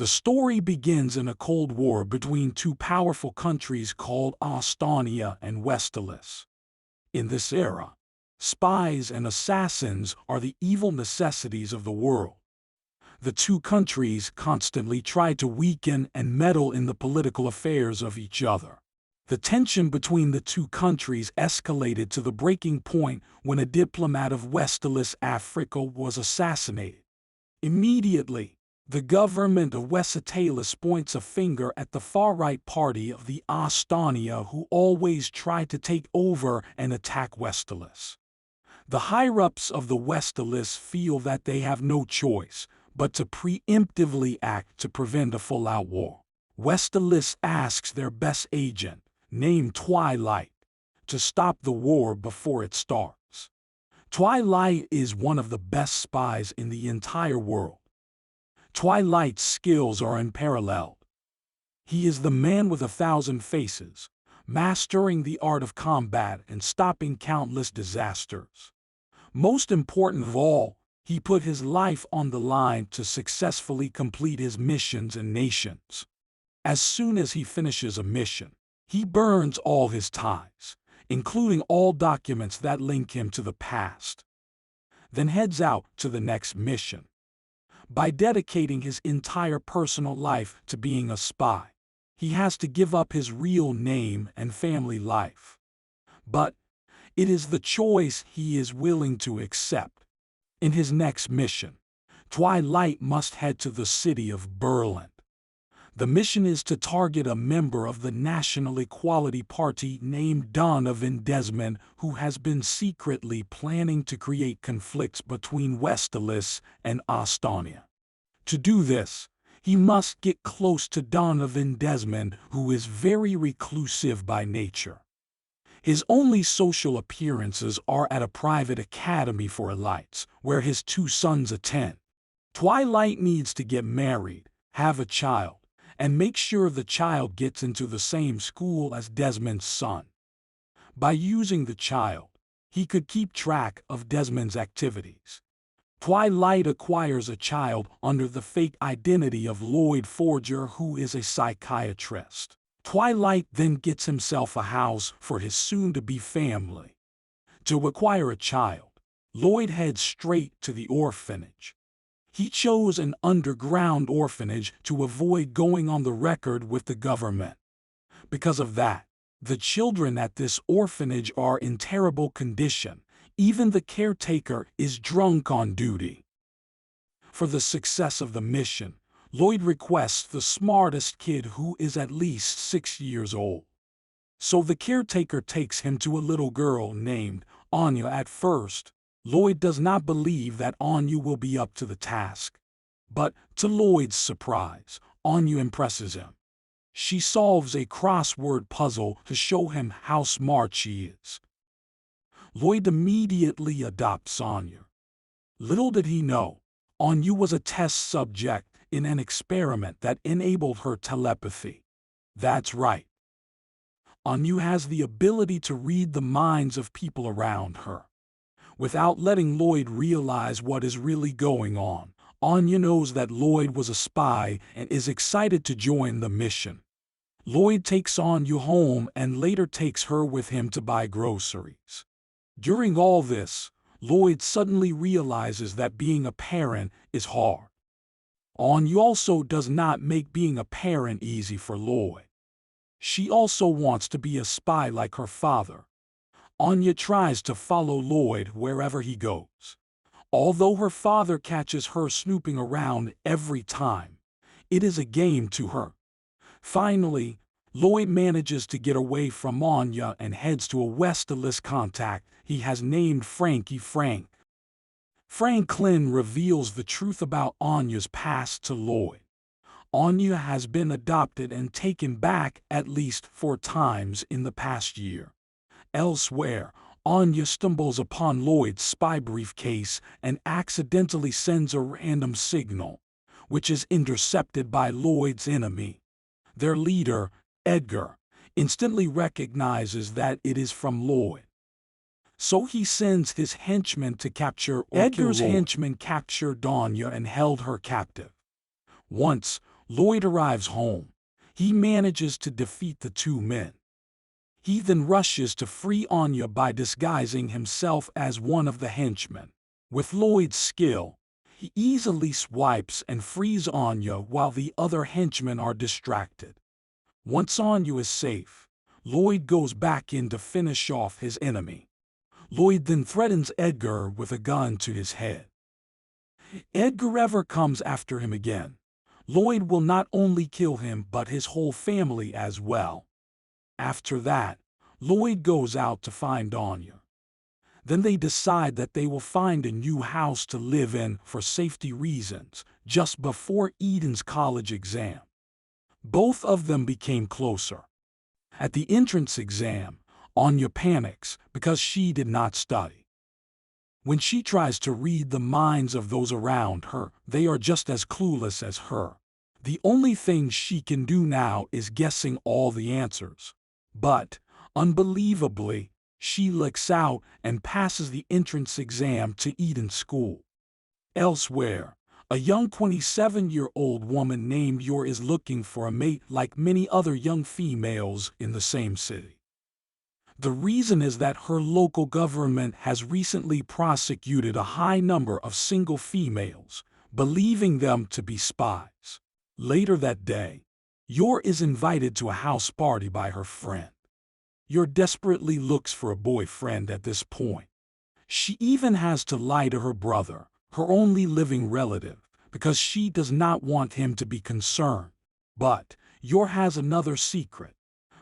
The story begins in a Cold War between two powerful countries called Ostania and Westalis. In this era, spies and assassins are the evil necessities of the world. The two countries constantly try to weaken and meddle in the political affairs of each other. The tension between the two countries escalated to the breaking point when a diplomat of Westalis, Africa, was assassinated. Immediately, the government of Westalis points a finger at the far-right party of the Ostania, who always try to take over and attack Westalis. The higher-ups of the Westalis feel that they have no choice but to preemptively act to prevent a full-out war. Westalis asks their best agent, named Twilight, to stop the war before it starts. Twilight is one of the best spies in the entire world. Twilight's skills are unparalleled. He is the man with 1,000 faces, mastering the art of combat and stopping countless disasters. Most important of all, he put his life on the line to successfully complete his missions and nations. As soon as he finishes a mission, he burns all his ties, including all documents that link him to the past, then heads out to the next mission. By dedicating his entire personal life to being a spy, he has to give up his real name and family life. But it is the choice he is willing to accept. In his next mission, Twilight must head to the city of Berlin. The mission is to target a member of the National Equality Party named Donovan Desmond, who has been secretly planning to create conflicts between Westalis and Ostania. To do this, he must get close to Donovan Desmond, who is very reclusive by nature. His only social appearances are at a private academy for elites, where his two sons attend. Twilight needs to get married, have a child, and make sure the child gets into the same school as Desmond's son. By using the child, he could keep track of Desmond's activities. Twilight acquires a child under the fake identity of Lloyd Forger, who is a psychiatrist. Twilight then gets himself a house for his soon-to-be family. To acquire a child, Lloyd heads straight to the orphanage. He chose an underground orphanage to avoid going on the record with the government. Because of that, the children at this orphanage are in terrible condition. Even the caretaker is drunk on duty. For the success of the mission, Lloyd requests the smartest kid, who is at least 6 years old. So the caretaker takes him to a little girl named Anya. At first, Lloyd does not believe that Anya will be up to the task. But, to Lloyd's surprise, Anya impresses him. She solves a crossword puzzle to show him how smart she is. Lloyd immediately adopts Anya. Little did he know, Anya was a test subject in an experiment that enabled her telepathy. That's right. Anya has the ability to read the minds of people around her. Without letting Lloyd realize what is really going on, Anya knows that Lloyd was a spy and is excited to join the mission. Lloyd takes Anya home and later takes her with him to buy groceries. During all this, Lloyd suddenly realizes that being a parent is hard. Anya also does not make being a parent easy for Lloyd. She also wants to be a spy like her father. Anya tries to follow Lloyd wherever he goes. Although her father catches her snooping around every time, it is a game to her. Finally, Lloyd manages to get away from Anya and heads to a Westalis contact he has named Frankie Frank. Franklin reveals the truth about Anya's past to Lloyd. Anya has been adopted and taken back at least 4 times in the past year. Elsewhere, Anya stumbles upon Lloyd's spy briefcase and accidentally sends a random signal, which is intercepted by Lloyd's enemy. Their leader, Edgar, instantly recognizes that it is from Lloyd. So he sends his henchmen to capture Edgar's henchmen captured Anya and held her captive. Once, Lloyd arrives home. He manages to defeat the two men. He then rushes to free Anya by disguising himself as one of the henchmen. With Lloyd's skill, he easily swipes and frees Anya while the other henchmen are distracted. Once Anya is safe, Lloyd goes back in to finish off his enemy. Lloyd then threatens Edgar with a gun to his head. Edgar ever comes after him again. Lloyd will not only kill him but his whole family as well. After that, Lloyd goes out to find Anya. Then they decide that they will find a new house to live in for safety reasons just before Eden's college exam. Both of them became closer. At the entrance exam, Anya panics because she did not study. When she tries to read the minds of those around her, they are just as clueless as her. The only thing she can do now is guessing all the answers. But, unbelievably, she lucks out and passes the entrance exam to Eden School. Elsewhere, a young 27-year-old woman named Yor is looking for a mate like many other young females in the same city. The reason is that her local government has recently prosecuted a high number of single females, believing them to be spies. Later that day, Yor is invited to a house party by her friend. Yor desperately looks for a boyfriend at this point. She even has to lie to her brother, her only living relative, because she does not want him to be concerned. But Yor has another secret.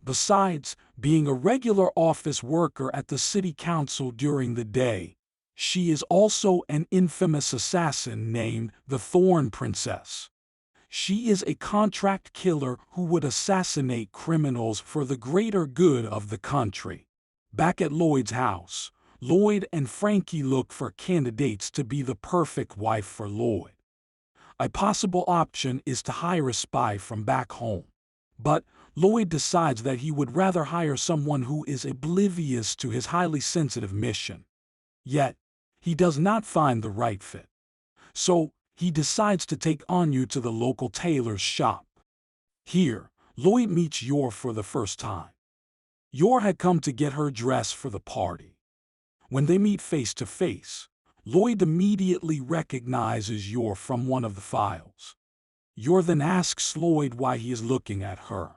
Besides being a regular office worker at the city council during the day, she is also an infamous assassin named the Thorn Princess. She is a contract killer who would assassinate criminals for the greater good of the country. Back at Lloyd's house, Lloyd and Frankie look for candidates to be the perfect wife for Lloyd. A possible option is to hire a spy from back home. But Lloyd decides that he would rather hire someone who is oblivious to his highly sensitive mission. Yet, he does not find the right fit. So, he decides to take Anya to the local tailor's shop. Here, Lloyd meets Yor for the first time. Yor had come to get her dress for the party. When they meet face to face, Lloyd immediately recognizes Yor from one of the files. Yor then asks Lloyd why he is looking at her.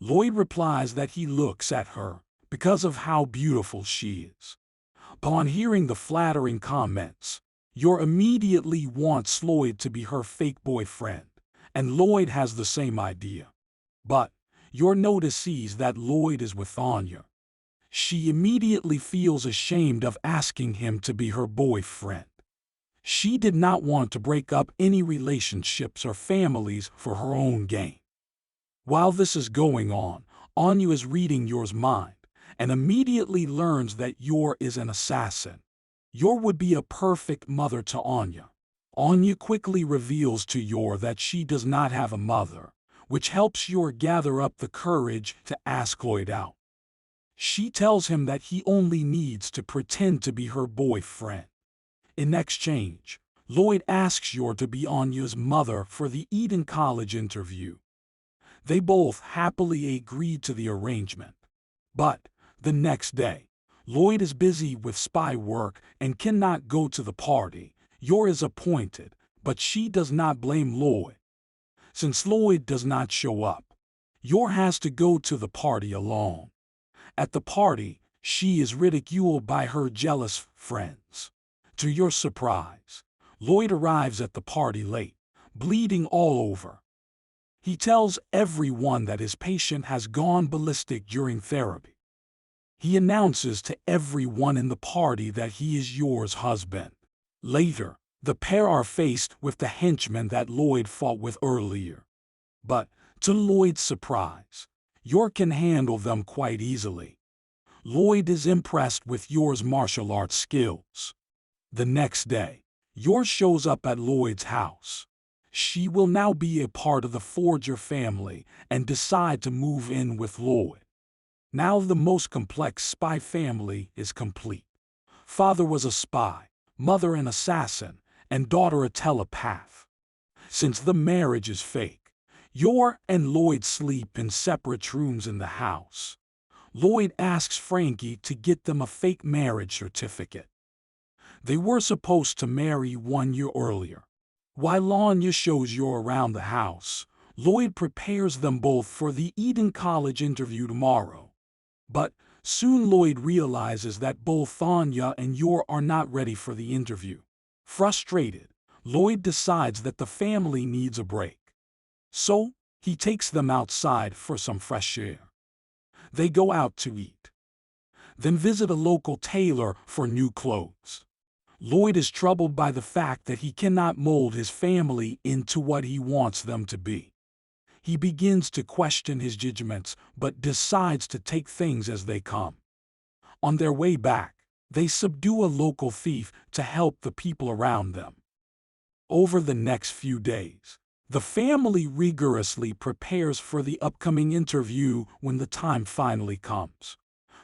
Lloyd replies that he looks at her because of how beautiful she is. Upon hearing the flattering comments, Yor immediately wants Lloyd to be her fake boyfriend, and Lloyd has the same idea. But Yor notices that Lloyd is with Anya. She immediately feels ashamed of asking him to be her boyfriend. She did not want to break up any relationships or families for her own gain. While this is going on, Anya is reading Yor's mind and immediately learns that Yor is an assassin. Yor would be a perfect mother to Anya. Anya quickly reveals to Yor that she does not have a mother, which helps Yor gather up the courage to ask Lloyd out. She tells him that he only needs to pretend to be her boyfriend. In exchange, Lloyd asks Yor to be Anya's mother for the Eden College interview. They both happily agreed to the arrangement. But the next day, Lloyd is busy with spy work and cannot go to the party. Yor is appointed, but she does not blame Lloyd. Since Lloyd does not show up, Yor has to go to the party alone. At the party, she is ridiculed by her jealous friends. To Yor's surprise, Lloyd arrives at the party late, bleeding all over. He tells everyone that his patient has gone ballistic during therapy. He announces to everyone in the party that he is Yor's husband. Later, the pair are faced with the henchmen that Lloyd fought with earlier. But, to Lloyd's surprise, Yor can handle them quite easily. Lloyd is impressed with Yor's martial arts skills. The next day, Yor shows up at Lloyd's house. She will now be a part of the Forger family and decide to move in with Lloyd. Now the most complex spy family is complete. Father was a spy, mother an assassin, and daughter a telepath. Since the marriage is fake, Yor and Lloyd sleep in separate rooms in the house. Lloyd asks Frankie to get them a fake marriage certificate. They were supposed to marry 1 year earlier. While Anya shows Yor around the house, Lloyd prepares them both for the Eden College interview tomorrow. But soon Lloyd realizes that both Anya and Yor are not ready for the interview. Frustrated, Lloyd decides that the family needs a break. So, he takes them outside for some fresh air. They go out to eat, then visit a local tailor for new clothes. Lloyd is troubled by the fact that he cannot mold his family into what he wants them to be. He begins to question his judgments, but decides to take things as they come. On their way back, they subdue a local thief to help the people around them. Over the next few days, the family rigorously prepares for the upcoming interview when the time finally comes.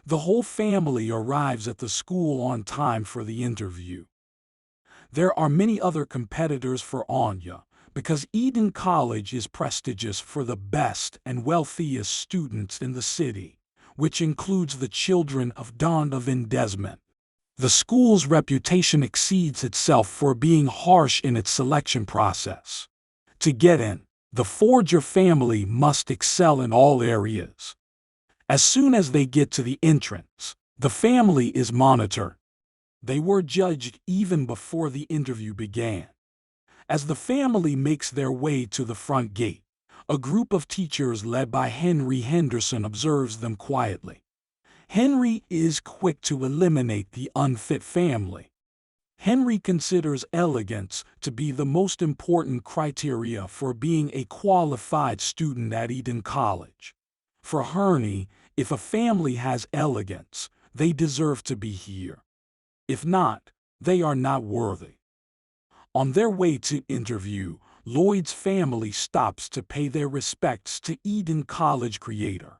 The whole family arrives at the school on time for the interview. There are many other competitors for Anya, because Eden College is prestigious for the best and wealthiest students in the city, which includes the children of Donovan Desmond. The school's reputation exceeds itself for being harsh in its selection process. To get in, the Forger family must excel in all areas. As soon as they get to the entrance, the family is monitored. They were judged even before the interview began. As the family makes their way to the front gate, a group of teachers led by Henry Henderson observes them quietly. Henry is quick to eliminate the unfit family. Henry considers elegance to be the most important criteria for being a qualified student at Eden College. For Herney, if a family has elegance, they deserve to be here. If not, they are not worthy. On their way to interview, Lloyd's family stops to pay their respects to Eden College creator.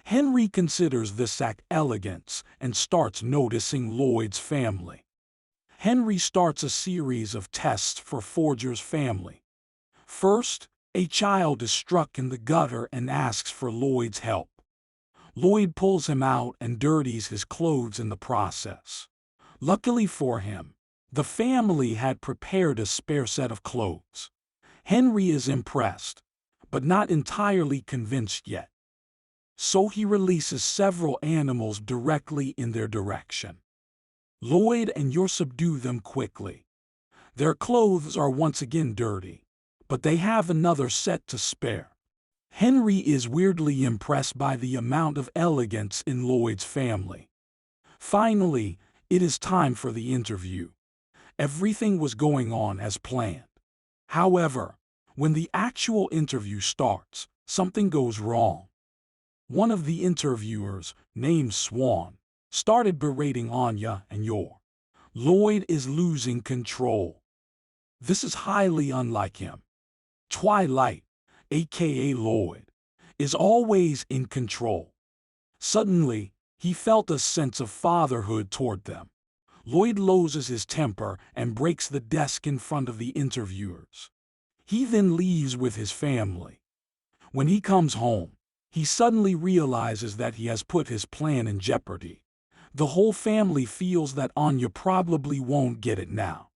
Henry considers this act elegance and starts noticing Lloyd's family. Henry starts a series of tests for Forger's family. First, a child is struck in the gutter and asks for Lloyd's help. Lloyd pulls him out and dirties his clothes in the process. Luckily for him, the family had prepared a spare set of clothes. Henry is impressed, but not entirely convinced yet. So he releases several animals directly in their direction. Lloyd and Yor subdue them quickly. Their clothes are once again dirty, but they have another set to spare. Henry is weirdly impressed by the amount of elegance in Lloyd's family. Finally, it is time for the interview. Everything was going on as planned. However, when the actual interview starts, something goes wrong. One of the interviewers, named Swan, started berating Anya and Yor. Lloyd is losing control. This is highly unlike him. Twilight, aka Lloyd, is always in control. Suddenly, he felt a sense of fatherhood toward them. Lloyd loses his temper and breaks the desk in front of the interviewers. He then leaves with his family. When he comes home, he suddenly realizes that he has put his plan in jeopardy. The whole family feels that Anya probably won't get it now.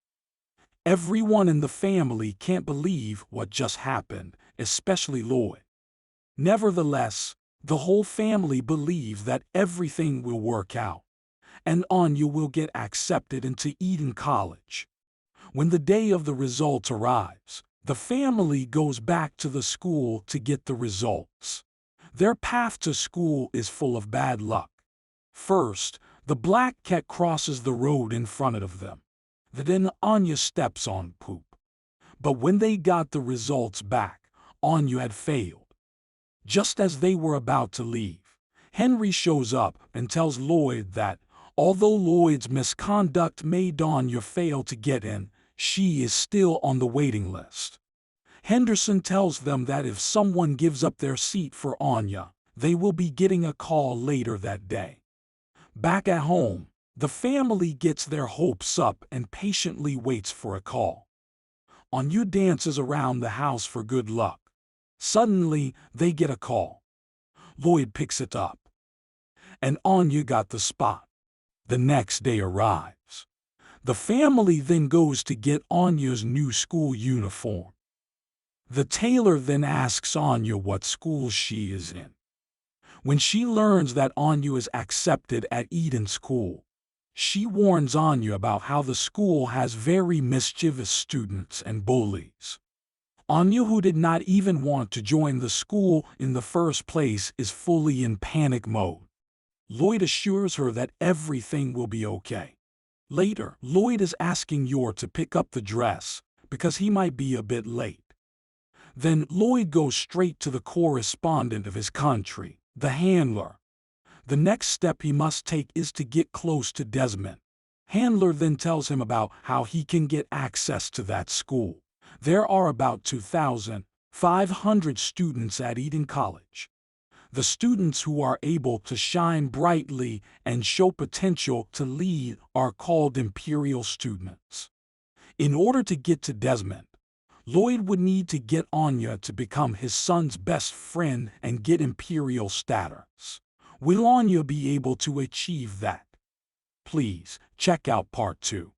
Everyone in the family can't believe what just happened, especially Lloyd. Nevertheless, the whole family believes that everything will work out, and Anya will get accepted into Eden College. When the day of the results arrives, the family goes back to the school to get the results. Their path to school is full of bad luck. First, the black cat crosses the road in front of them. Then Anya steps on poop. But when they got the results back, Anya had failed. Just as they were about to leave, Henry shows up and tells Lloyd that, although Lloyd's misconduct made Anya fail to get in, she is still on the waiting list. Henderson tells them that if someone gives up their seat for Anya, they will be getting a call later that day. Back at home, the family gets their hopes up and patiently waits for a call. Anya dances around the house for good luck. Suddenly, they get a call. Lloyd picks it up, and Anya got the spot. The next day arrives. The family then goes to get Anya's new school uniform. The tailor then asks Anya what school she is in. When she learns that Anya is accepted at Eden School, she warns Anya about how the school has very mischievous students and bullies. Anya, who did not even want to join the school in the first place, is fully in panic mode. Lloyd assures her that everything will be okay. Later, Lloyd is asking Yor to pick up the dress because he might be a bit late. Then Lloyd goes straight to the correspondent of his country, the handler. The next step he must take is to get close to Desmond. Handler then tells him about how he can get access to that school. There are about 2,500 students at Eden College. The students who are able to shine brightly and show potential to lead are called Imperial students. In order to get to Desmond, Lloyd would need to get Anya to become his son's best friend and get Imperial status. Will Anya be able to achieve that? Please check out Part 2.